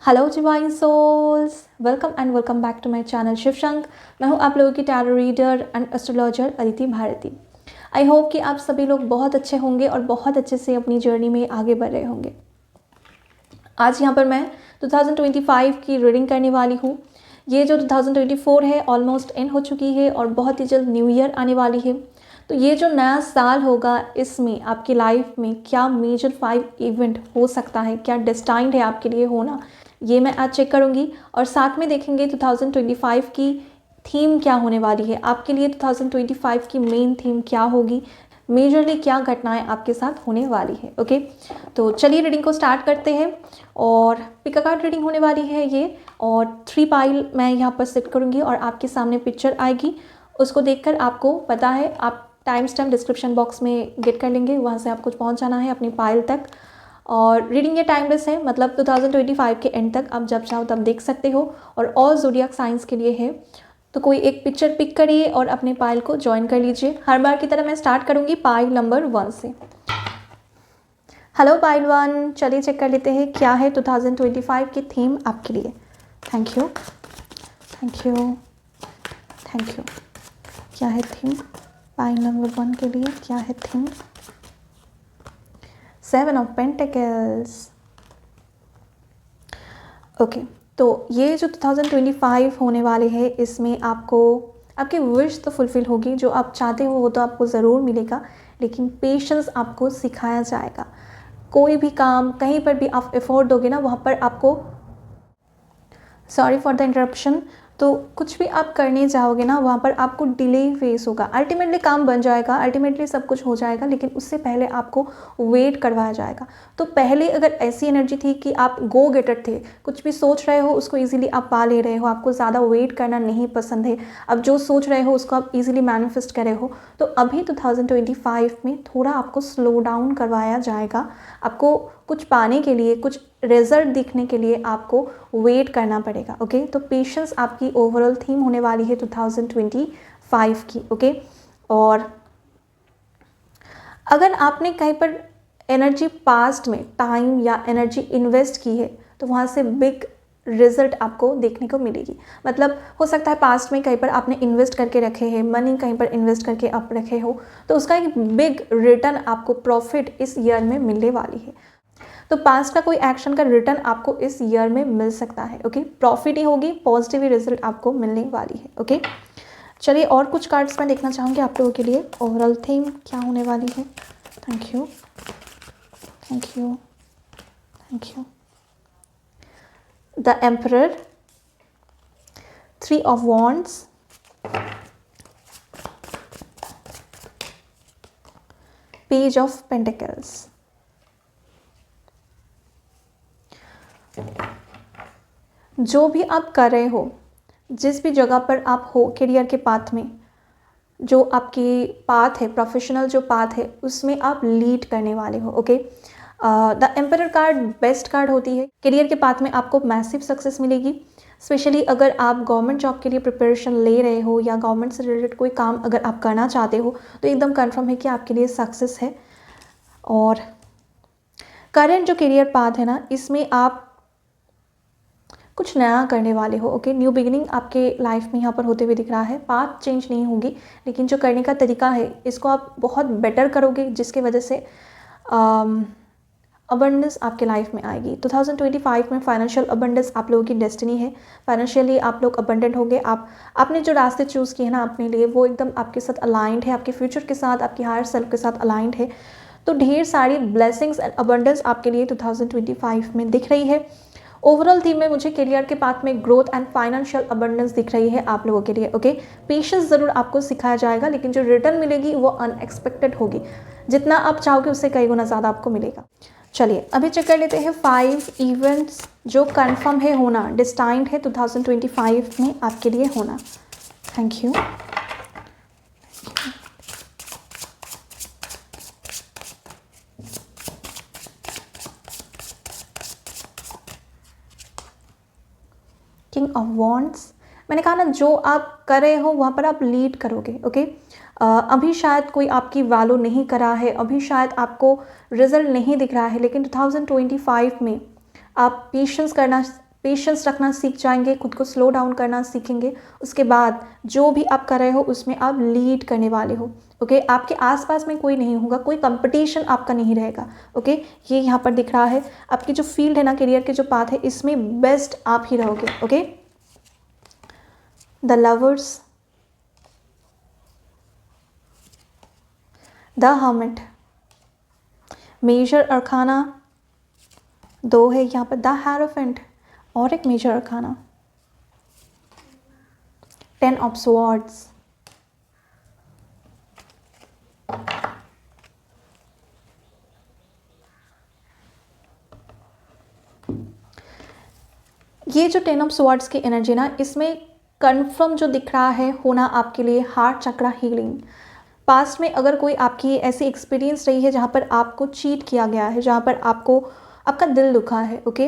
Hello divine souls, welcome and welcome back to my channel Shivshank. मैं हूं आप लोगों की tarot reader and astrologer Aditi Bharti. I hope कि आप सभी लोग बहुत अच्छे होंगे और बहुत अच्छे से अपनी जर्नी में आगे बढ़ रहे होंगे। आज यहां पर मैं 2025 की रीडिंग करने वाली हूं। ये जो 2024 है ऑलमोस्ट एंड हो चुकी है और बहुत ही जल्द न्यू ईयर आने वाली है। तो ये जो नया साल होगा, इसमें आपकी लाइफ में क्या मेजर 5 इवेंट हो सकता है, क्या डेस्टाइन्ड है आपके लिए होना, ये मैं आज चेक करूंगी। और साथ में देखेंगे 2025 की थीम क्या होने वाली है आपके लिए। 2025 की मेन थीम क्या होगी, मेजरली क्या घटनाएं आपके साथ होने वाली है। ओके, तो चलिए रीडिंग को स्टार्ट करते हैं। और पिक अ कार्ड रीडिंग होने वाली है ये, और 3 पाइल मैं यहाँ पर सेट करूँगी और आपके सामने पिक्चर आएगी। उसको देखकर आपको पता है, आप टाइम स्टैम्प डिस्क्रिप्शन बॉक्स में गेट कर लेंगे, वहाँ से आपको पहुँच जाना है अपनी पाइल तक। और रीडिंग ये टाइमलेस है, मतलब 2025 के एंड तक आप जब चाहो तब देख सकते हो। और ऑल ज़ोडिएक साइंस के लिए है। तो कोई एक पिक्चर पिक करिए और अपने पाइल को ज्वाइन कर लीजिए। हर बार की तरह मैं स्टार्ट करूंगी पाइल नंबर 1 से। हेलो पाइल 1, चलिए चेक कर लेते हैं क्या है 2025 की थीम आपके लिए। Thank you, thank you, thank you. क्या है थीम पाइल नंबर 1 के लिए, क्या है थीम? 7 of pentacles. ओके, तो ये जो 2025 होने वाले हैं, इसमें आपको आपकी विश तो फुलफ़िल होगी, जो आप चाहते हो वो तो आपको ज़रूर मिलेगा, लेकिन पेशेंस आपको सिखाया जाएगा। कोई भी काम कहीं पर भी आप एफर्ट दोगे ना, वहाँ पर आपको, सॉरी फॉर द इंटरप्शन, तो कुछ भी आप करने जाओगे ना, वहाँ पर आपको डिले फेस होगा। अल्टीमेटली काम बन जाएगा, अल्टीमेटली सब कुछ हो जाएगा, लेकिन उससे पहले आपको वेट करवाया जाएगा। तो पहले अगर ऐसी एनर्जी थी कि आप गो गेटर थे, कुछ भी सोच रहे हो उसको इजीली आप पा ले रहे हो, आपको ज़्यादा वेट करना नहीं पसंद है, अब जो सोच रहे हो उसको आप इजीली मैनिफेस्ट कर रहे हो। तो अभी 2025 में थोड़ा आपको स्लो डाउन करवाया जाएगा। आपको कुछ पाने के लिए, कुछ रिजल्ट दिखने के लिए आपको वेट करना पड़ेगा। ओके, तो पेशेंस आपकी ओवरऑल थीम होने वाली है 2025 की। ओके, और अगर आपने कहीं पर एनर्जी पास्ट में टाइम या एनर्जी इन्वेस्ट की है, तो वहाँ से बिग रिजल्ट आपको देखने को मिलेगी। मतलब हो सकता है पास्ट में कहीं पर आपने इन्वेस्ट करके रखे हैं, मनी कहीं पर इन्वेस्ट करके आप रखे हो, तो उसका एक बिग रिटर्न आपको प्रॉफिट इस ईयर में मिलने वाली है। तो पास्ट का कोई एक्शन का रिटर्न आपको इस ईयर में मिल सकता है। ओके, प्रॉफिट ही होगी, पॉजिटिव रिजल्ट आपको मिलने वाली है। ओके, चलिए और कुछ कार्ड्स मैं देखना चाहूँगी आप लोगों के लिए, ओवरऑल थीम क्या होने वाली है। Thank you, thank you, thank you. The emperor, 3 of wands, page of pentacles. जो भी आप कर रहे हो, जिस भी जगह पर आप हो करियर के पाथ में, जो आपकी पाथ है, प्रोफेशनल जो पाथ है, उसमें आप लीड करने वाले हो। Okay, the emperor card best card होती है। करियर के पाथ में आपको मैसिव सक्सेस मिलेगी, स्पेशली अगर आप गवर्नमेंट जॉब के लिए प्रिपरेशन ले रहे हो या गवर्नमेंट से रिलेटेड कोई काम अगर आप करना चाहते हो, तो एकदम कन्फर्म है कि आपके लिए सक्सेस है। और करेंट जो करियर पाथ है ना, इसमें आप कुछ नया करने वाले हो। ओके, न्यू बिगिनिंग आपके लाइफ में यहाँ पर होते हुए दिख रहा है। पाथ चेंज नहीं होगी, लेकिन जो करने का तरीका है इसको आप बहुत बेटर करोगे, जिसके वजह से अबंडेंस आपके लाइफ में आएगी। 2025 में फाइनेंशियल अबंडेंस आप लोगों की डेस्टिनी है। फाइनेंशियली आप लोग अबंडेंट होंगे। आपने जो रास्ते चूज़ किए हैं ना अपने लिए, वो एकदम आपके साथ अलाइंड है, आपके फ्यूचर के साथ, आपकी हायर सेल्फ के साथ अलाइंड है। तो ढेर सारी ब्लेसिंग्स एंड अबंडेंस आपके लिए 2025 में दिख रही है। ओवरऑल थीम में मुझे करियर के पाथ में ग्रोथ एंड फाइनेंशियल अबंडेंस दिख रही है आप लोगों के लिए। ओके, पेशेंस ज़रूर आपको सिखाया जाएगा, लेकिन जो रिटर्न मिलेगी वो अनएक्सपेक्टेड होगी। जितना आप चाहोगे उससे कई गुना ज़्यादा आपको मिलेगा। चलिए अभी चेक कर लेते हैं 5 इवेंट्स जो कंफर्म है होना, डिस्टाइंड है 2025 में आपके लिए होना। Thank you. King of wands, मैंने कहा ना, जो आप कर रहे हो वहाँ पर आप लीड करोगे। ओके, अभी शायद कोई आपकी वैल्यू नहीं करा है, अभी शायद आपको रिजल्ट नहीं दिख रहा है, लेकिन 2025 में आप पेशेंस करना पेशेंस रखना सीख जाएंगे, खुद को स्लो डाउन करना सीखेंगे। उसके बाद जो भी आप कर रहे हो उसमें आप लीड करने वाले हो। ओके, आपके आसपास में कोई नहीं होगा, कोई कंपटीशन आपका नहीं रहेगा। ओके, ये यहाँ पर दिख रहा है। आपकी जो फील्ड है ना, करियर के जो पाथ है, इसमें बेस्ट आप ही रहोगे। Okay, the lovers, the hermit, major arcana 2 है यहाँ पर, द हेरोफेंट और एक मेजर अरखाना, 10 ऑफ स्वॉर्ड्स, ये जो 10 ऑफ स्वॉर्ड्स की एनर्जी ना, इसमें कन्फर्म जो दिख रहा है होना आपके लिए हार्ट चक्रा हीलिंग। पास्ट में अगर कोई आपकी ऐसी एक्सपीरियंस रही है जहाँ पर आपको चीट किया गया है, जहाँ पर आपको आपका दिल दुखा है, ओके,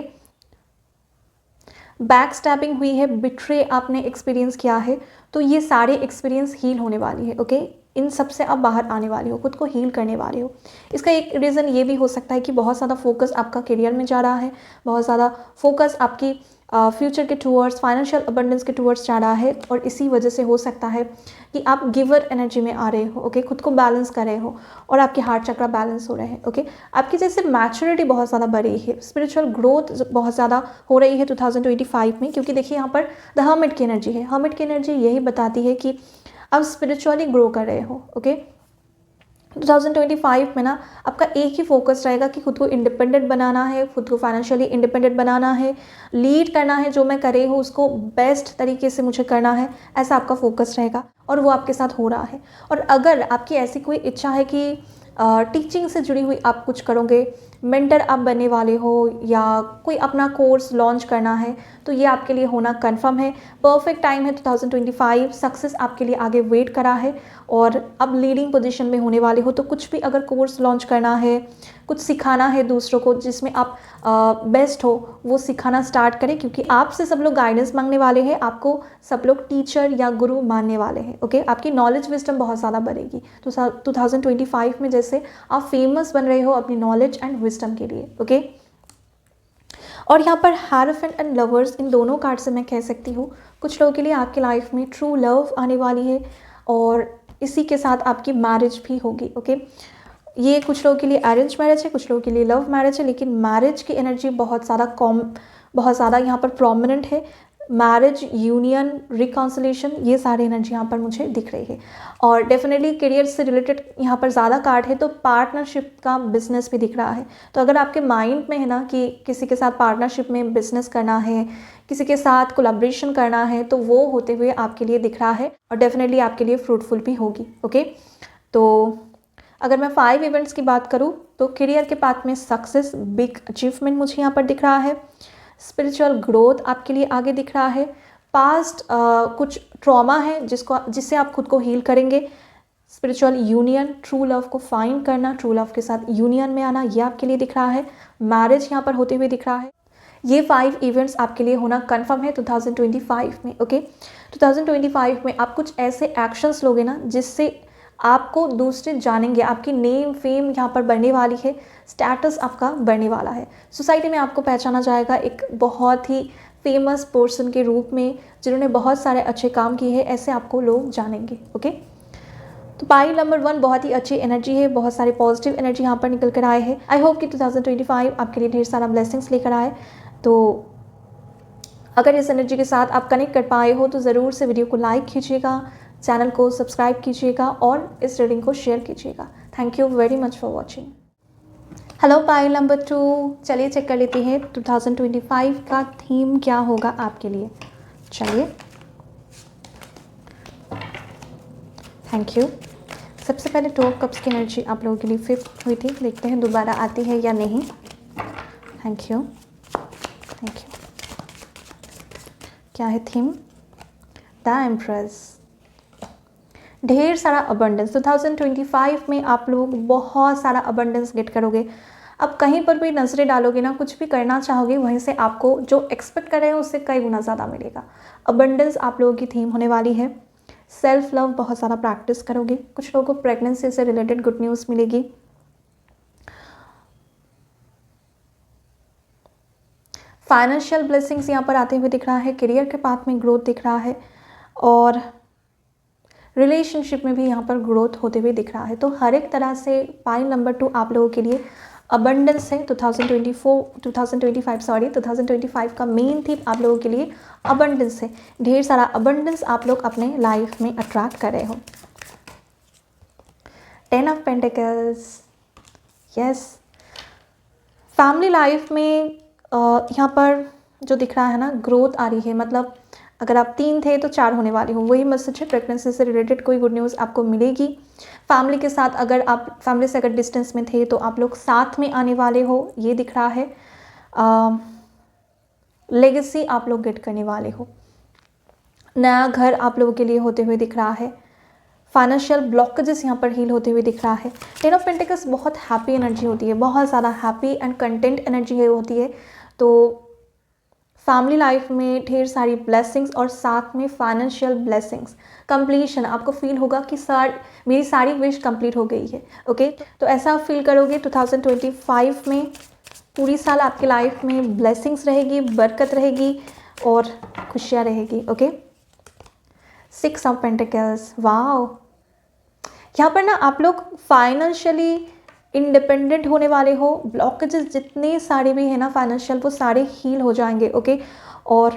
बैक स्टैबिंग हुई है, बिट्रे आपने एक्सपीरियंस किया है, तो ये सारे एक्सपीरियंस हील होने वाली है। ओके, इन सब से आप बाहर आने वाले हो, खुद को हील करने वाले हो। इसका एक रीज़न ये भी हो सकता है कि बहुत ज़्यादा फोकस आपका करियर में जा रहा है, बहुत ज़्यादा फोकस आपकी फ्यूचर के टूवर्ड्स, फाइनेंशियल अबंडेंस के टूवर्ड्स जा रहा है, और इसी वजह से हो सकता है कि आप गिवर एनर्जी में आ रहे हो। ओके, खुद को बैलेंस कर रहे हो और आपके हार्ट चक्रा बैलेंस हो रहे हैं। ओके, आपकी जैसे मैच्योरिटी बहुत ज़्यादा बढ़ी है, स्पिरिचुअल ग्रोथ बहुत ज़्यादा हो रही है 2025 में, क्योंकि देखिए यहाँ पर द हर्मिट की एनर्जी है। हर्मिट की एनर्जी यही बताती है कि आप स्पिरिचुअली ग्रो कर रहे हो। ओके, 2025 में ना आपका एक ही फोकस रहेगा कि खुद को इंडिपेंडेंट बनाना है, खुद को फाइनेंशियली इंडिपेंडेंट बनाना है, लीड करना है, जो मैं कर रही हूँ उसको बेस्ट तरीके से मुझे करना है, ऐसा आपका फोकस रहेगा और वो आपके साथ हो रहा है। और अगर आपकी ऐसी कोई इच्छा है कि टीचिंग से जुड़ी हुई आप कुछ करोगे, मेंटर आप बनने वाले हो, या कोई अपना कोर्स लॉन्च करना है, तो ये आपके लिए होना कंफर्म है। परफेक्ट टाइम है 2025, सक्सेस आपके लिए आगे वेट करा है और अब लीडिंग पोजीशन में होने वाले हो। तो कुछ भी अगर कोर्स लॉन्च करना है, कुछ सिखाना है दूसरों को जिसमें आप बेस्ट हो, वो सिखाना स्टार्ट करें, क्योंकि आपसे सब लोग गाइडेंस मांगने वाले हैं, आपको सब लोग टीचर या गुरु मानने वाले हैं। ओके, आपकी नॉलेज विजडम बहुत ज़्यादा बढ़ेगी। तो 2025 में जैसे आप फेमस बन रहे हो अपनी नॉलेज एंड विजडम के लिए। ओके, और यहाँ पर हेरोफेंट एंड लवर्स, इन दोनों कार्ड से मैं कह सकती हूँ कुछ लोगों के लिए आपकी लाइफ में ट्रू लव आने वाली है और इसी के साथ आपकी मैरिज भी होगी। ओके, ये कुछ लोगों के लिए अरेंज मैरिज है, कुछ लोगों के लिए लव मैरिज है, लेकिन मैरिज की एनर्जी बहुत ज़्यादा यहाँ पर प्रोमिनेंट है। मैरिज, यूनियन, रिकॉन्सिलेशन, ये सारी एनर्जी यहाँ पर मुझे दिख रही है। और डेफिनेटली करियर से रिलेटेड यहाँ पर ज़्यादा कार्ड है, तो पार्टनरशिप का बिजनेस भी दिख रहा है। तो अगर आपके माइंड में है ना कि किसी के साथ पार्टनरशिप में बिजनेस करना है, किसी के साथ कोलैबोरेशन करना है, तो वो होते हुए आपके लिए दिख रहा है और डेफिनेटली आपके लिए फ्रूटफुल भी होगी। ओके, तो अगर मैं 5 इवेंट्स की बात करूँ तो करियर के पाथ में सक्सेस, बिग अचीवमेंट मुझे यहाँ पर दिख रहा है। स्पिरिचुअल ग्रोथ आपके लिए आगे दिख रहा है। पास्ट कुछ ट्रॉमा है जिससे आप खुद को हील करेंगे। स्पिरिचुअल यूनियन, ट्रू लव को फाइंड करना, ट्रू लव के साथ यूनियन में आना, ये आपके लिए दिख रहा है। मैरिज यहाँ पर होते हुए दिख रहा है। ये 5 इवेंट्स आपके लिए होना कंफर्म है 2025 में। ओके, 2025 में आप कुछ ऐसे एक्शंस लोगे ना जिससे आपको दूसरे जानेंगे, आपकी नेम फेम यहाँ पर बढ़ने वाली है, स्टेटस आपका बढ़ने वाला है। सोसाइटी में आपको पहचाना जाएगा एक बहुत ही फेमस पर्सन के रूप में, जिन्होंने बहुत सारे अच्छे काम किए हैं, ऐसे आपको लोग जानेंगे। ओके, तो पाइल नंबर 1 बहुत ही अच्छी एनर्जी है, बहुत सारे पॉजिटिव एनर्जी यहाँ पर निकल कर आए हैं। आई होप कि 2025 आपके लिए ढेर सारा ब्लेसिंग्स लेकर आए। तो अगर इस एनर्जी के साथ आप कनेक्ट कर पाए हो तो ज़रूर से वीडियो को लाइक कीजिएगा, चैनल को सब्सक्राइब कीजिएगा और इस रीडिंग को शेयर कीजिएगा। Thank you very much for watching. Hello pile number 2, चलिए चेक कर लेते हैं 2025 का थीम क्या होगा आपके लिए। चलिए, थैंक यू। सबसे पहले 2 कप्स की एनर्जी आप लोगों के लिए 5th हुई थी, देखते हैं दोबारा आती है या नहीं। Thank you, thank you. क्या है थीम? The empress. ढेर सारा अबंडेंस 2025 में आप लोग बहुत सारा अबंडेंस गेट करोगे। अब कहीं पर भी नज़रें डालोगे ना, कुछ भी करना चाहोगे, वहीं से आपको जो एक्सपेक्ट कर रहे हो उससे कई गुना ज़्यादा मिलेगा। अबंडेंस आप लोगों की थीम होने वाली है। सेल्फ लव बहुत सारा प्रैक्टिस करोगे। कुछ लोगों को प्रेगनेंसी से रिलेटेड गुड न्यूज़ मिलेगी। फाइनेंशियल ब्लेसिंग्स यहाँ पर आते हुए दिख रहा है, करियर के पाथ में ग्रोथ दिख रहा है और रिलेशनशिप में भी यहाँ पर ग्रोथ होते हुए दिख रहा है। तो हर एक तरह से पाइल नंबर 2 आप लोगों के लिए अबंडेंस है। 2025 का मेन थीम आप लोगों के लिए अबंडेंस है। ढेर सारा अबंडेंस आप लोग अपने लाइफ में अट्रैक्ट कर रहे हो। 10 of pentacles, yes, family life में यहाँ पर जो दिख रहा है ना, ग्रोथ आ रही है। मतलब अगर आप 3 थे तो 4 होने वाले हो, वही मैसेज है। प्रेगनेंसी से रिलेटेड कोई गुड न्यूज़ आपको मिलेगी। फैमिली के साथ अगर आप फैमिली से अगर डिस्टेंस में थे तो आप लोग साथ में आने वाले हो, ये दिख रहा है। लेगेसी आप लोग गेट करने वाले हो। नया घर आप लोगों के लिए होते हुए दिख रहा है। फाइनेंशियल ब्लॉकेजेस यहाँ पर हील होते हुए दिख रहा है। 10 ऑफ पेंटिकल्स बहुत हैप्पी एनर्जी होती है, बहुत ज़्यादा हैप्पी एंड कंटेंट एनर्जी होती है। तो फैमिली लाइफ में ढेर सारी ब्लेसिंग्स और साथ में फाइनेंशियल ब्लेसिंग्स, कंप्लीशन। आपको फील होगा कि मेरी सारी विश कंप्लीट हो गई है। ओके, तो ऐसा आप फील करोगे। 2025 में पूरी साल आपके लाइफ में ब्लेसिंग्स रहेगी, बरकत रहेगी और खुशियाँ रहेगी। Okay, 6 of pentacles, wow. यहाँ पर ना आप लोग फाइनेंशियली इंडिपेंडेंट होने वाले हो। ब्लॉकेजेस जितने सारे भी है ना फाइनेंशियल, वो सारे हील हो जाएंगे। ओके, और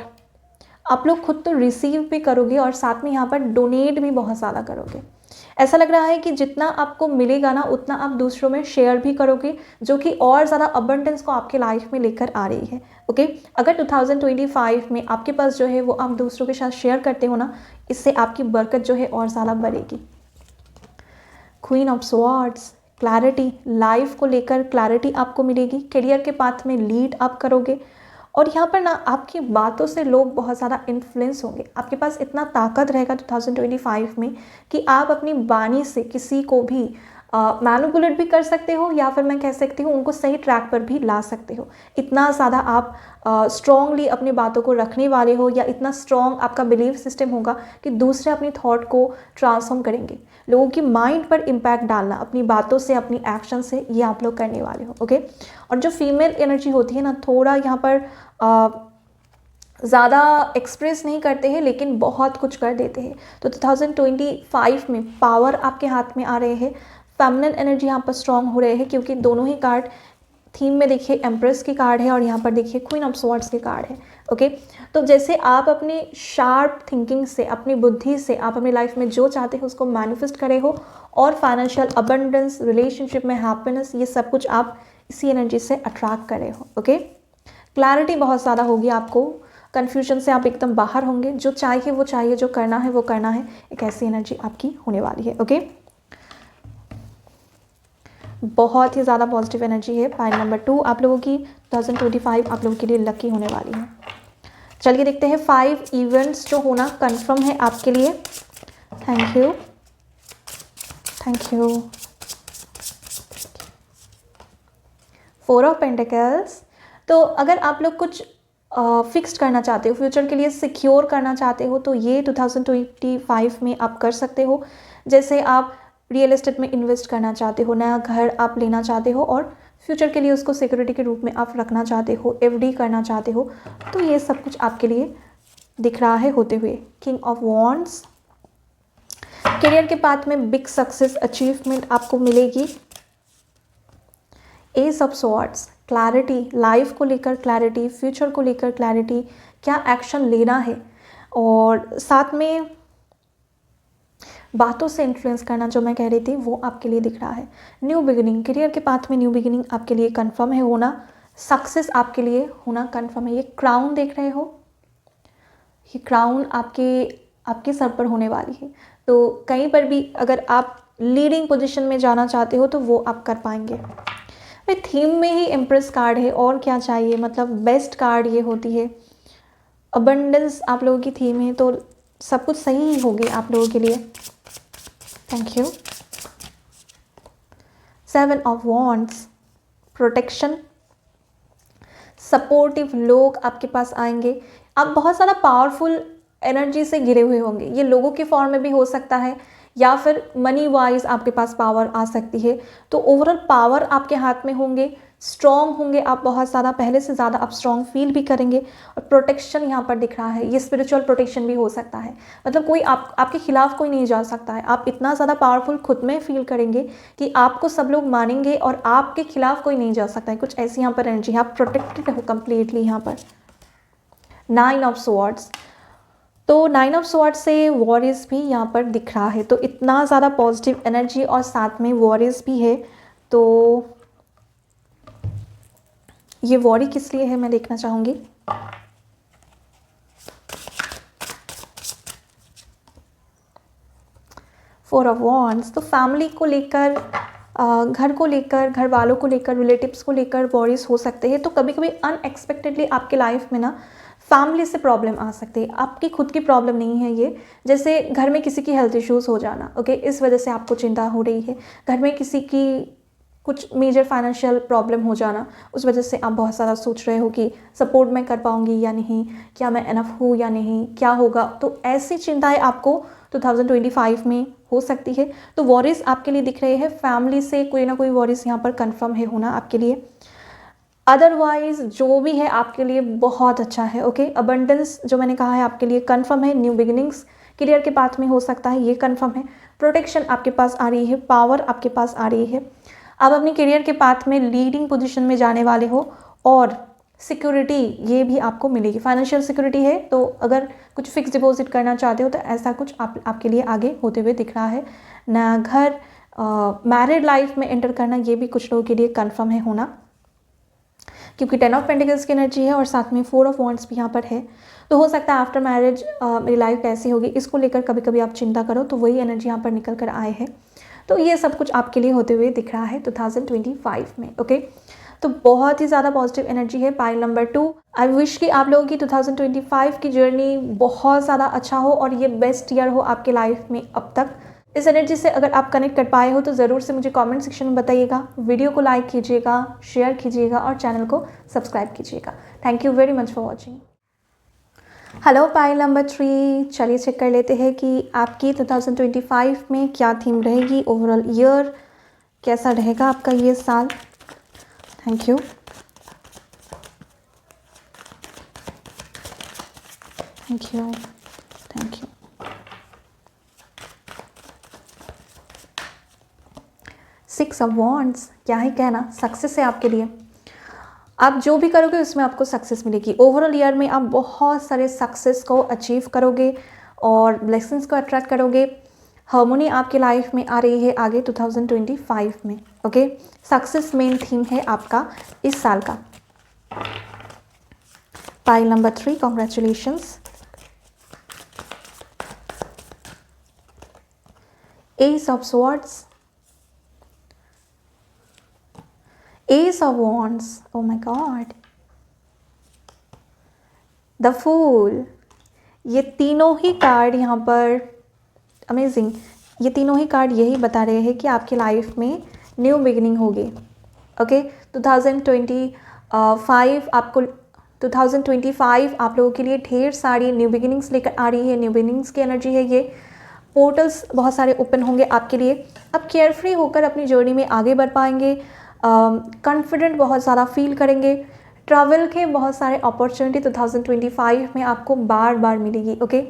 आप लोग खुद तो रिसीव भी करोगे और साथ में यहाँ पर डोनेट भी बहुत ज़्यादा करोगे। ऐसा लग रहा है कि जितना आपको मिलेगा ना उतना आप दूसरों में शेयर भी करोगे, जो कि और ज़्यादा अबंडेंस को आपके लाइफ में लेकर आ रही है। ओके, अगर 2025 में आपके पास जो है वो आप दूसरों के साथ शेयर करते हो ना, इससे आपकी बरकत जो है और ज़्यादा बढ़ेगी। Queen of swords, clarity, life को लेकर क्लैरिटी आपको मिलेगी। करियर के पाथ में लीड आप करोगे और यहाँ पर ना आपकी बातों से लोग बहुत ज़्यादा इन्फ्लुएंस होंगे। आपके पास इतना ताकत रहेगा 2025 में कि आप अपनी वाणी से किसी को भी मैनिपुलेट भी कर सकते हो, या फिर मैं कह सकती हूँ उनको सही ट्रैक पर भी ला सकते हो। इतना ज़्यादा आप स्ट्रॉन्गली अपनी बातों को रखने वाले हो, या इतना स्ट्रॉन्ग आपका बिलीफ सिस्टम होगा कि दूसरे अपनी थॉट को ट्रांसफॉर्म करेंगे। लोगों की माइंड पर इम्पैक्ट डालना अपनी बातों से, अपनी एक्शन से, ये आप लोग करने वाले हो। ओके, और जो फीमेल एनर्जी होती है ना, थोड़ा यहाँ पर ज़्यादा एक्सप्रेस नहीं करते हैं लेकिन बहुत कुछ कर देते हैं। तो 2025 में पावर आपके हाथ में आ रहे हैं। फेमिनिन एनर्जी यहाँ पर स्ट्रॉन्ग हो रहे हैं, क्योंकि दोनों ही कार्ड थीम में देखिए एम्प्रेस की कार्ड है और यहाँ पर देखिए क्वीन ऑफ स्वॉर्ड्स की कार्ड है। ओके, तो जैसे आप अपनी शार्प थिंकिंग से, अपनी बुद्धि से आप अपनी लाइफ में जो चाहते हो उसको मैनिफेस्ट करे हो, और फाइनेंशियल अबंडेंस, रिलेशनशिप में हैप्पीनेस, ये सब कुछ आप इसी एनर्जी से अट्रैक्ट करे हो। ओके, क्लैरिटी बहुत ज़्यादा होगी आपको, कन्फ्यूजन से आप एकदम बाहर होंगे। जो चाहिए वो चाहिए, जो करना है वो करना है, एक ऐसी एनर्जी आपकी होने वाली है। ओके, बहुत ही ज़्यादा पॉजिटिव एनर्जी है। पाइल नंबर 2 आप लोगों की 2025 आप लोगों के लिए लकी होने वाली है। चलिए देखते हैं 5 इवेंट्स जो होना कंफर्म है आपके लिए। Thank you, thank you. 4 of pentacles. तो अगर आप लोग कुछ फिक्स्ड करना चाहते हो, फ्यूचर के लिए सिक्योर करना चाहते हो, तो ये 2025 में आप कर सकते हो। जैसे आप रियल एस्टेट में इन्वेस्ट करना चाहते हो, नया घर आप लेना चाहते हो और फ्यूचर के लिए उसको सिक्योरिटी के रूप में आप रखना चाहते हो, एफडी करना चाहते हो, तो ये सब कुछ आपके लिए दिख रहा है होते हुए। किंग ऑफ वॉन्ड्स, करियर के पाथ में बिग सक्सेस, अचीवमेंट आपको मिलेगी। S of swords, clarity, life को लेकर क्लैरिटी, फ्यूचर को लेकर क्लैरिटी, क्या एक्शन लेना है, और साथ में बातों से इन्फ्लुएंस करना, जो मैं कह रही थी वो आपके लिए दिख रहा है। न्यू बिगिनिंग, करियर के पाथ में न्यू बिगिनिंग आपके लिए कंफर्म है होना। सक्सेस आपके लिए होना कंफर्म है। ये क्राउन देख रहे हो, ये क्राउन आपके सर पर होने वाली है। तो कहीं पर भी अगर आप लीडिंग पोजीशन में जाना चाहते हो तो वो आप कर पाएंगे। भाई थीम में ही एम्प्रेस कार्ड है, और क्या चाहिए, मतलब बेस्ट कार्ड ये होती है। अबंडेंस आप लोगों की थीम है, तो सब कुछ सही ही होगी आप लोगों के लिए। Thank you. 7 of wands, protection, supportive लोग आपके पास आएंगे। आप बहुत ज़्यादा पावरफुल एनर्जी से घिरे हुए होंगे। ये लोगों के फॉर्म में भी हो सकता है, या फिर मनी वाइज आपके पास पावर आ सकती है। तो ओवरऑल पावर आपके हाथ में होंगे, स्ट्रॉन्ग होंगे आप बहुत ज़्यादा, पहले से ज़्यादा आप स्ट्रॉन्ग फील भी करेंगे। और प्रोटेक्शन यहाँ पर दिख रहा है, ये स्पिरिचुअल प्रोटेक्शन भी हो सकता है। मतलब कोई आपके खिलाफ कोई नहीं जा सकता है। आप इतना ज़्यादा पावरफुल खुद में फील करेंगे कि आपको सब लोग मानेंगे और आपके खिलाफ कोई नहीं जा सकता है। कुछ ऐसी यहाँ पर एनर्जी है, आप प्रोटेक्टेड हो कम्प्लीटली। यहाँ पर 9 ऑफ स्वॉर्ड्स, तो 9 ऑफ स्वॉर्ड्स से वॉरियर्स भी यहाँ पर दिख रहा है। तो इतना ज़्यादा पॉजिटिव एनर्जी और साथ में वॉरियर्स भी है। तो ये वॉरी किस लिए है मैं देखना चाहूँगी। फोर ऑफ वॉन्ड्स, तो फैमिली को लेकर, घर को लेकर, घर वालों को लेकर, रिलेटिव्स को लेकर वॉरीज हो सकते हैं। तो कभी कभी अनएक्सपेक्टेडली आपके लाइफ में ना फैमिली से प्रॉब्लम आ सकती है। आपकी खुद की प्रॉब्लम नहीं है ये, जैसे घर में किसी की हेल्थ इश्यूज़ हो जाना, ओके, इस वजह से आपको चिंता हो रही है। घर में किसी की कुछ मेजर फाइनेंशियल प्रॉब्लम हो जाना, उस वजह से आप बहुत ज़्यादा सोच रहे हो कि सपोर्ट मैं कर पाऊँगी या नहीं, क्या मैं एनफ हूँ या नहीं, क्या होगा। तो ऐसी चिंताएं आपको 2025 में हो सकती है। तो वॉरीज आपके लिए दिख रहे हैं, फैमिली से कोई ना कोई वॉरीज यहाँ पर कंफर्म है होना आपके लिए। अदरवाइज जो भी है आपके लिए बहुत अच्छा है, ओके। अबंडेंस जो मैंने कहा है आपके लिए कंफर्म है। न्यू बिगिनिंग्स करियर के पाथ में हो सकता है, ये कंफर्म है। प्रोटेक्शन आपके पास आ रही है, पावर आपके पास आ रही है। आप अपनी करियर के पाथ में लीडिंग पोजीशन में जाने वाले हो और सिक्योरिटी ये भी आपको मिलेगी। फाइनेंशियल सिक्योरिटी है, तो अगर कुछ फिक्स डिपॉजिट करना चाहते हो तो ऐसा कुछ आपके लिए आगे होते हुए दिख रहा है। ना घर, मैरिड लाइफ में एंटर करना, ये भी कुछ लोगों के लिए कंफर्म है होना, क्योंकि 10 ऑफ पेंटिकल्स की एनर्जी है और साथ में 4 ऑफ वॉन्ड्स भी यहाँ पर है। तो हो सकता है आफ्टर मैरिज मेरी लाइफ कैसी होगी, इसको लेकर कभी कभी आप चिंता करो, तो वही एनर्जी यहाँ पर निकल कर आए हैं। तो ये सब कुछ आपके लिए होते हुए दिख रहा है 2025 में, ओके। तो बहुत ही ज़्यादा पॉजिटिव एनर्जी है। पाइल नंबर 2, आई विश कि आप लोगों की 2025 की जर्नी बहुत ज़्यादा अच्छा हो और ये बेस्ट ईयर हो आपके लाइफ में अब तक। इस एनर्जी से अगर आप कनेक्ट कर पाए हो तो ज़रूर से मुझे कमेंट सेक्शन में बताइएगा। वीडियो को लाइक कीजिएगा, शेयर कीजिएगा और चैनल को सब्सक्राइब कीजिएगा। Thank you very much for watching. Hello pile number 3, चलिए चेक कर लेते हैं कि आपकी 2025 में क्या थीम रहेगी। ओवरऑल ईयर कैसा रहेगा आपका ये साल। Thank you, thank you, thank you. Six of wands, क्या ही कहना, सक्सेस है आपके लिए। आप जो भी करोगे उसमें आपको सक्सेस मिलेगी। ओवरऑल ईयर में आप बहुत सारे सक्सेस को अचीव करोगे और ब्लेसिंग्स को अट्रैक्ट करोगे। हार्मोनी आपकी लाइफ में आ रही है आगे 2025 में, ओके। सक्सेस मेन थीम है आपका इस साल का। Pile number 3, congratulations. Ace of swords, ace of wands, oh my god, the fool. ये तीनों ही कार्ड यहाँ पर अमेजिंग, ये तीनों ही कार्ड यही बता रहे हैं कि आपकी लाइफ में न्यू बिगिनिंग होगी, ओके। 2025 आपको 2025 आप लोगों के लिए ढेर सारी न्यू बिगिनिंग्स लेकर आ रही है। न्यू बिगिनिंग्स की एनर्जी है ये। पोर्टल्स बहुत सारे ओपन होंगे आपके लिए। आप केयरफ्री होकर अपनी जर्नी में आगे बढ़ पाएंगे। कॉन्फिडेंट बहुत ज़्यादा फील करेंगे। ट्रैवल के बहुत सारे अपॉर्चुनिटी 2025 में आपको बार बार मिलेगी, ओके।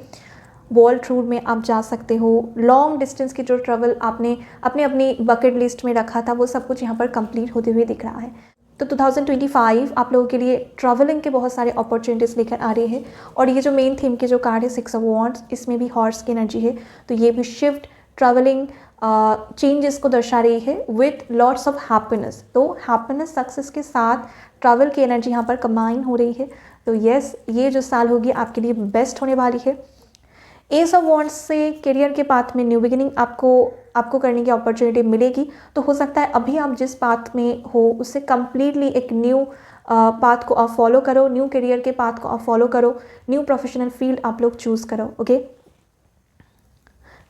वर्ल्ड टूर में आप जा सकते हो। लॉन्ग डिस्टेंस की जो ट्रैवल आपने अपनी बकेट लिस्ट में रखा था वो सब कुछ यहाँ पर कंप्लीट होते हुए दिख रहा है। तो 2025 आप लोगों के लिए ट्रैवलिंग के बहुत सारे अपॉर्चुनिटीज़ लेकर आ रही है। और ये जो मेन थीम के जो कार्ड है 6 ऑफ वॉन्ड्स, इसमें भी हॉर्स की एनर्जी है। तो ये भी शिफ्ट, ट्रैवलिंग, चेंजेस को दर्शा रही है विथ लॉट्स ऑफ हैप्पीनेस। तो हैप्पीनेस, सक्सेस के साथ ट्रैवल की एनर्जी यहाँ पर कंबाइन हो रही है। तो यस, ये जो साल होगी आपके लिए बेस्ट होने वाली है। एस ऑफ वॉन्ड्स से करियर के पाथ में न्यू बिगिनिंग आपको करने की अपॉर्चुनिटी मिलेगी। तो हो सकता है अभी आप जिस पाथ में हो उससे कम्प्लीटली एक न्यू पाथ को आप फॉलो करो, न्यू करियर के पाथ को आप फॉलो करो, न्यू प्रोफेशनल फील्ड आप लोग चूज़ करो, ओके।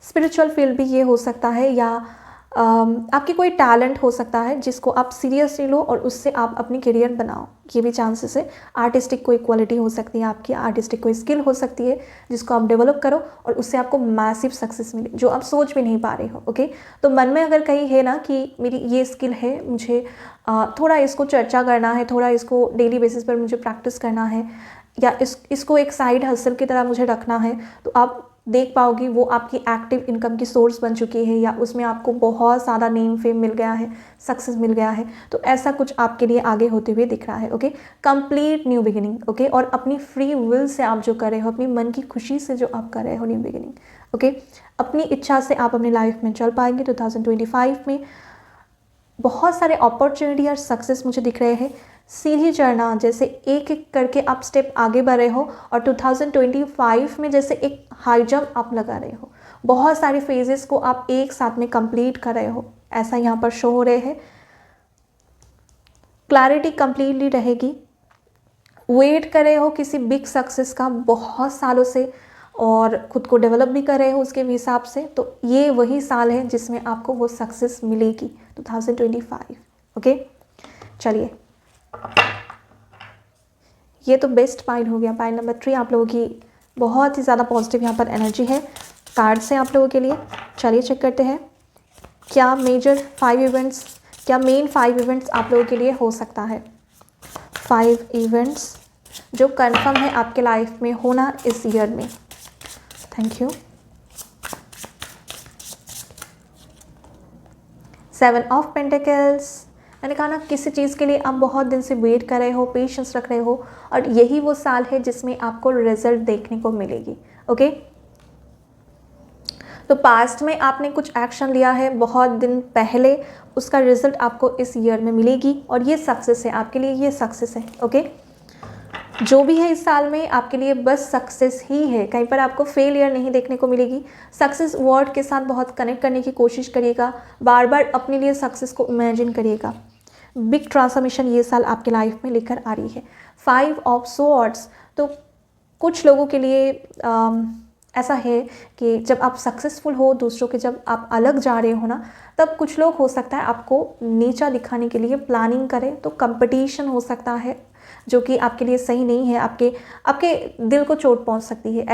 स्पिरिचुअल फील्ड भी ये हो सकता है या आपकी कोई टैलेंट हो सकता है जिसको आप सीरियसली लो और उससे आप अपनी करियर बनाओ, ये भी चांसेस है। आर्टिस्टिक कोई क्वालिटी हो सकती है आपकी, आर्टिस्टिक कोई स्किल हो सकती है जिसको आप डेवलप करो और उससे आपको मैसिव सक्सेस मिले जो आप सोच भी नहीं पा रहे हो। ओके, तो मन में अगर कहीं है ना कि मेरी ये स्किल है, मुझे थोड़ा इसको चर्चा करना है, थोड़ा इसको डेली बेसिस पर मुझे प्रैक्टिस करना है, या इसको एक साइड हसल की तरह मुझे रखना है, तो आप देख पाओगी वो आपकी एक्टिव इनकम की सोर्स बन चुकी है, या उसमें आपको बहुत ज़्यादा नेम फेम मिल गया है, सक्सेस मिल गया है। तो ऐसा कुछ आपके लिए आगे होते हुए दिख रहा है। Okay, complete new beginning. Okay, और अपनी फ्री विल से आप जो कर रहे हो, अपनी मन की खुशी से जो आप कर रहे हो न्यू बिगिनिंग। ओके, अपनी इच्छा से आप अपनी लाइफ में चल पाएंगे। 2025 में बहुत सारे अपॉर्चुनिटी और सक्सेस मुझे दिख रहे हैं। सीढ़ी चढ़ना, जैसे एक एक करके आप स्टेप आगे बढ़ रहे हो, और 2025 में जैसे एक हाई जंप आप लगा रहे हो, बहुत सारे फेजेस को आप एक साथ में कंप्लीट कर रहे हो, ऐसा यहाँ पर शो हो रहे हैं। क्लैरिटी कंप्लीटली रहेगी। वेट कर रहे हो किसी बिग सक्सेस का बहुत सालों से, और खुद को डेवलप भी कर रहे हो उसके हिसाब से, तो ये वही साल है जिसमें आपको वो सक्सेस मिलेगी, 2025। ओके, चलिए, ये तो बेस्ट पाइल हो गया। पाइल नंबर 3 आप लोगों की बहुत ही ज़्यादा पॉजिटिव यहाँ पर एनर्जी है कार्ड से आप लोगों के लिए। चलिए चेक करते हैं क्या मेजर 5 इवेंट्स, क्या मेन 5 इवेंट्स आप लोगों के लिए हो सकता है। 5 इवेंट्स जो कंफर्म है आपके लाइफ में होना इस ईयर में। Thank you. 7 ऑफ पेंटिकल्स, मैंने कहा ना किसी चीज़ के लिए आप बहुत दिन से वेट कर रहे हो, पेशेंस रख रहे हो, और यही वो साल है जिसमें आपको रिजल्ट देखने को मिलेगी। ओके, तो पास्ट में आपने कुछ एक्शन लिया है बहुत दिन पहले, उसका रिजल्ट आपको इस ईयर में मिलेगी, और ये सक्सेस है आपके लिए, ये सक्सेस है। ओके, जो भी है इस साल में आपके लिए बस सक्सेस ही है, कहीं पर आपको फेलियर नहीं देखने को मिलेगी। सक्सेस वर्ड के साथ बहुत कनेक्ट करने की कोशिश करिएगा, बार बार अपने लिए सक्सेस को इमेजिन करिएगा। बिग ट्रांसफॉर्मेशन ये साल आपके लाइफ में लेकर आ रही है। 5 ऑफ स्वॉर्ड्स, तो कुछ लोगों के लिए ऐसा है कि जब आप सक्सेसफुल हो, दूसरों के जब आप अलग जा रहे हो ना, तब कुछ लोग हो सकता है आपको नीचा दिखाने के लिए प्लानिंग करें, तो कंपटीशन हो सकता है जो कि आपके लिए सही नहीं है, आपके दिल को चोट पहुंच सकती है।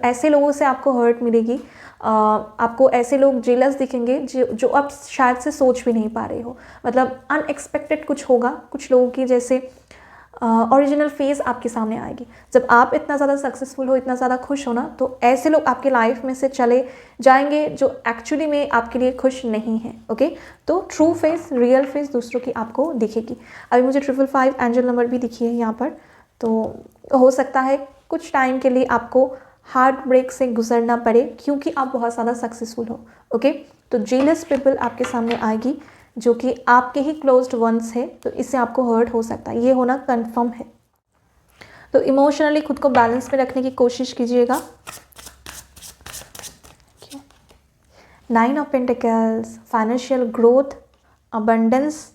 ऐसे लोगों से आपको हर्ट मिलेगी, आपको ऐसे लोग जेलस दिखेंगे जो आप शायद से सोच भी नहीं पा रहे हो, मतलब अनएक्सपेक्टेड कुछ होगा। कुछ लोगों की जैसे ओरिजिनल फेस आपके सामने आएगी जब आप इतना ज़्यादा सक्सेसफुल हो, इतना ज़्यादा खुश हो ना, तो ऐसे लोग आपके लाइफ में से चले जाएंगे जो एक्चुअली में आपके लिए खुश नहीं है। ओके, तो ट्रू फेस, रियल फेस दूसरों की आपको दिखेगी। अभी मुझे 555 एंजल नंबर भी दिखी है यहाँ पर, तो हो सकता है कुछ टाइम के लिए आपको हार्ट ब्रेक से गुजरना पड़े क्योंकि आप बहुत ज़्यादा सक्सेसफुल हो। ओके, तो जेलस पीपल आपके सामने आएगी जो कि आपके ही क्लोज्ड वंस है, तो इससे आपको हर्ट हो सकता है, ये होना कंफर्म है। तो इमोशनली खुद को बैलेंस में रखने की कोशिश कीजिएगा। 9 of pentacles, financial growth, abundance.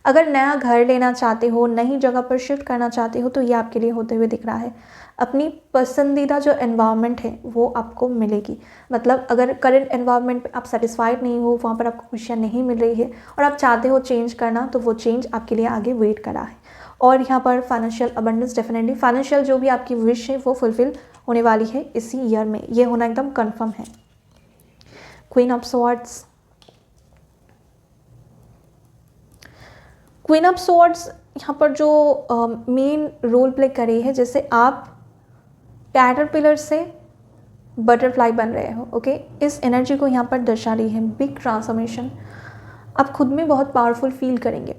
अगर नया घर लेना चाहते हो, नई जगह पर शिफ्ट करना चाहते हो, तो ये आपके लिए होते हुए दिख रहा है। अपनी पसंदीदा जो एनवायरनमेंट है वो आपको मिलेगी, मतलब अगर करंट एनवायरनमेंट पे आप सेटिस्फाइड नहीं हो, वहाँ पर आपको खुशियाँ नहीं मिल रही है और आप चाहते हो चेंज करना, तो वो चेंज आपके लिए आगे वेट कर रहा है। और यहाँ पर फाइनेंशियल अबंडेंस, डेफिनेटली फाइनेंशियल जो भी आपकी विश है वो फुलफिल होने वाली है इसी ईयर में, ये होना एकदम कन्फर्म है। Queen of swords, queen of swords यहाँ पर जो मेन रोल प्ले कर रही है, जैसे आप कैटरपिलर से बटरफ्लाई बन रहे हो। ओके, इस एनर्जी को यहाँ पर दर्शा रही है बिग ट्रांसफॉर्मेशन, आप खुद में बहुत पावरफुल फील करेंगे।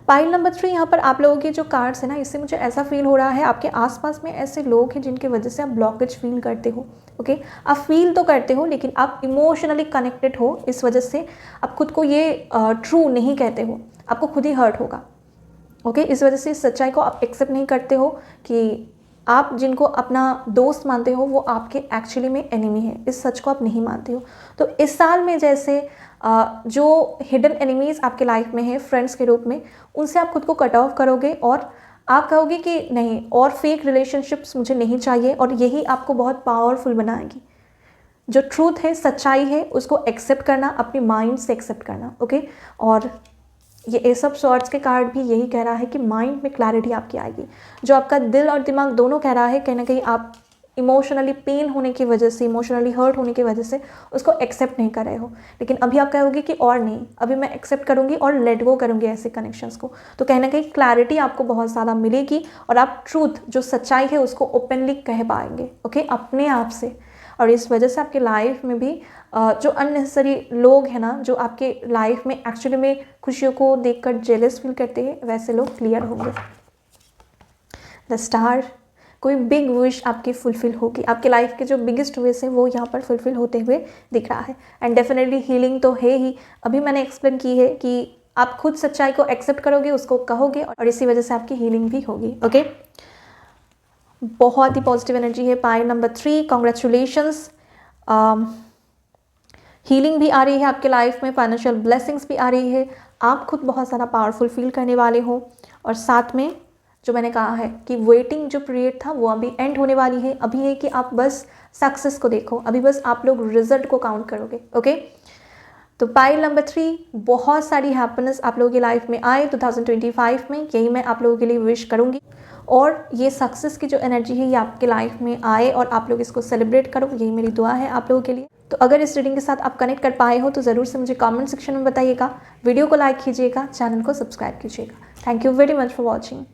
पाइल नंबर 3 यहाँ पर आप लोगों के जो कार्ड्स है ना, इससे मुझे ऐसा फील हो रहा है आपके आसपास में ऐसे लोग हैं जिनकी वजह से आप ब्लॉकेज फील करते हो। ओके, आप फील तो करते हो लेकिन आप इमोशनली कनेक्टेड हो, इस वजह से आप खुद को ये ट्रू नहीं कहते हो, आपको खुद ही हर्ट होगा। ओके, इस वजह से इस सच्चाई को आप एक्सेप्ट नहीं करते हो कि आप जिनको अपना दोस्त मानते हो वो आपके एक्चुअली में एनिमी है, इस सच को आप नहीं मानते हो। तो इस साल में जैसे जो हिडन एनिमीज़ आपके लाइफ में है फ्रेंड्स के रूप में, उनसे आप खुद को कट ऑफ करोगे और आप कहोगे कि नहीं, और फेक रिलेशनशिप्स मुझे नहीं चाहिए, और यही आपको बहुत पावरफुल बनाएगी। जो ट्रूथ है, सच्चाई है, उसको एक्सेप्ट करना, अपने माइंड से एक्सेप्ट करना। ओके, और ये एस ऑफ स्वॉर्ड्स के कार्ड भी यही कह रहा है कि माइंड में क्लैरिटी आपकी आएगी। जो आपका दिल और दिमाग दोनों कह रहा है, कहीं ना कहीं आप इमोशनली पेन होने की वजह से, इमोशनली हर्ट होने की वजह से उसको एक्सेप्ट नहीं कर रहे हो, लेकिन अभी आप कहोगे कि और नहीं, अभी मैं एक्सेप्ट करूँगी और लेट गो करूँगी ऐसे कनेक्शंस को। तो कहीं ना कहीं क्लैरिटी आपको बहुत ज़्यादा मिलेगी और आप ट्रूथ, जो सच्चाई है, उसको ओपनली कह पाएंगे। ओके, अपने आप से। और इस वजह से आपके लाइफ में भी जो अननेसेसरी लोग हैं ना, जो आपके लाइफ में एक्चुअली में खुशियों को देखकर जेलस फील करते हैं, वैसे लोग क्लियर होंगे। द स्टार, कोई बिग विश आपकी फुलफिल होगी। आपके लाइफ के जो बिगेस्ट विश है वो यहाँ पर फुलफिल होते हुए दिख रहा है। एंड डेफिनेटली हीलिंग तो है ही। अभी मैंने एक्सप्लेन की है कि आप खुद सच्चाई को एक्सेप्ट करोगे, उसको कहोगे, और इसी वजह से आपकी हीलिंग भी होगी। ओके, बहुत ही पॉजिटिव एनर्जी है। Pile number 3, congratulations. हीलिंग भी आ रही है आपके लाइफ में, फाइनेंशियल ब्लेसिंग्स भी आ रही है, आप खुद बहुत ज़्यादा पावरफुल फील करने वाले हो। और साथ में जो मैंने कहा है कि वेटिंग जो पीरियड था वो अभी एंड होने वाली है। अभी है कि आप बस सक्सेस को देखो, अभी बस आप लोग रिजल्ट को काउंट करोगे। ओके, तो पाइल नंबर 3, बहुत सारी हैप्पीनेस आप लोगों की लाइफ में आए 2025 में, यही मैं आप लोगों के लिए विश करूँगी। और ये सक्सेस की जो एनर्जी है ये आपके लाइफ में आए और आप लोग इसको सेलिब्रेट करो, यही मेरी दुआ है आप लोगों के लिए। तो अगर इस रीडिंग के साथ आप कनेक्ट कर पाए हो तो ज़रूर से मुझे कमेंट सेक्शन में बताइएगा, वीडियो को लाइक कीजिएगा, चैनल को सब्सक्राइब कीजिएगा। Thank you very much for watching.